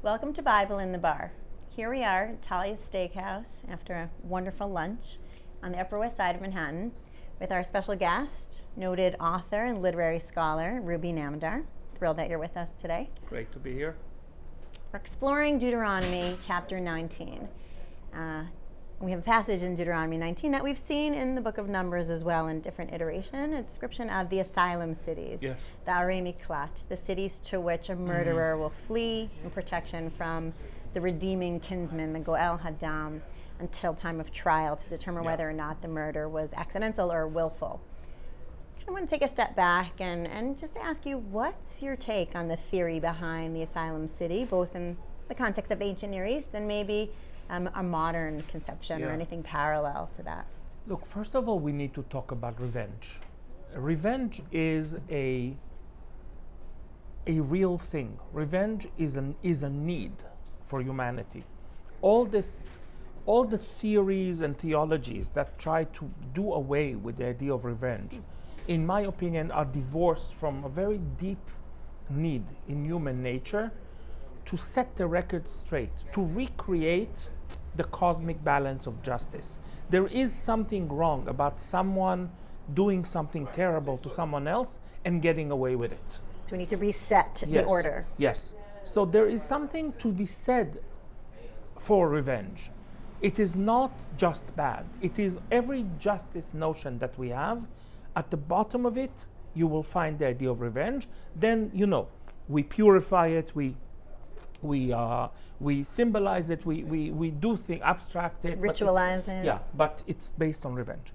Welcome to Bible in the Bar. Here we are at Talia's Steakhouse after a wonderful lunch on the Upper West Side of Manhattan with our special guest, noted author and literary scholar, Ruby Namdar. Thrilled that you're with us today. Great to be here. We're exploring Deuteronomy chapter 19. We have a passage in Deuteronomy 19 that we've seen in the book of Numbers as well in different iteration, a description of the Asylum Cities, Yes. the Miklat, the cities to which a murderer will flee in protection from the redeeming kinsman, the Goel Hadam, until time of trial to determine whether or not the murder was accidental or willful. I want to take a step back and just ask you, what's your take on the theory behind the Asylum City, both in the context of the ancient Near East and maybe a modern conception or anything parallel to that? Look, first of all, we need to talk about revenge. Revenge is a real thing. Revenge is a need for humanity. All the theories and theologies that try to do away with the idea of revenge, in my opinion, are divorced from a very deep need in human nature to set the record straight, to recreate the cosmic balance of justice. There is something wrong about someone doing something terrible to someone else and getting away with it. So we need to reset the order. Yes. So there is something to be said for revenge. It is not just bad. It is every justice notion that we have. At the bottom of it, you will find the idea of revenge. Then, we purify it, we symbolize it, we do things, abstract it, ritualize it. Yeah, but it's based on revenge.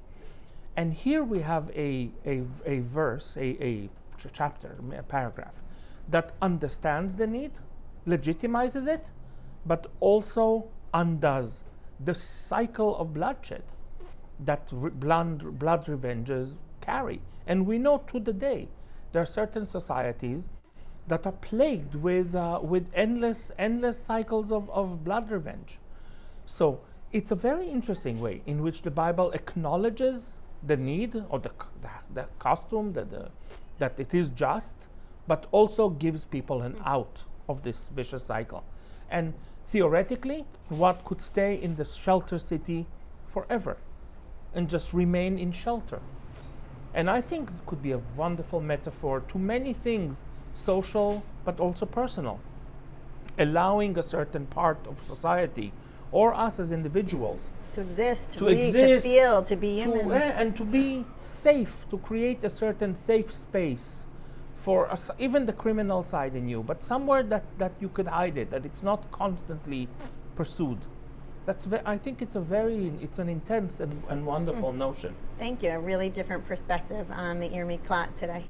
And here we have a verse, a chapter, a paragraph that understands the need, legitimizes it, but also undoes the cycle of bloodshed that blood revenges carry. And we know to the day there are certain societies that are plagued with endless cycles of blood revenge. So it's a very interesting way in which the Bible acknowledges the need or the costume that it is just, but also gives people an out of this vicious cycle. And theoretically, what could stay in the shelter city forever and just remain in shelter? And I think it could be a wonderful metaphor to many things, social but also personal, allowing a certain part of society or us as individuals to exist, to feel, to be human, and to be safe, to create a certain safe space for us, even the criminal side in you, but somewhere that you could hide it, that it's not constantly pursued. I think it's an intense and wonderful notion. Thank you. A really different perspective on the Miklat today.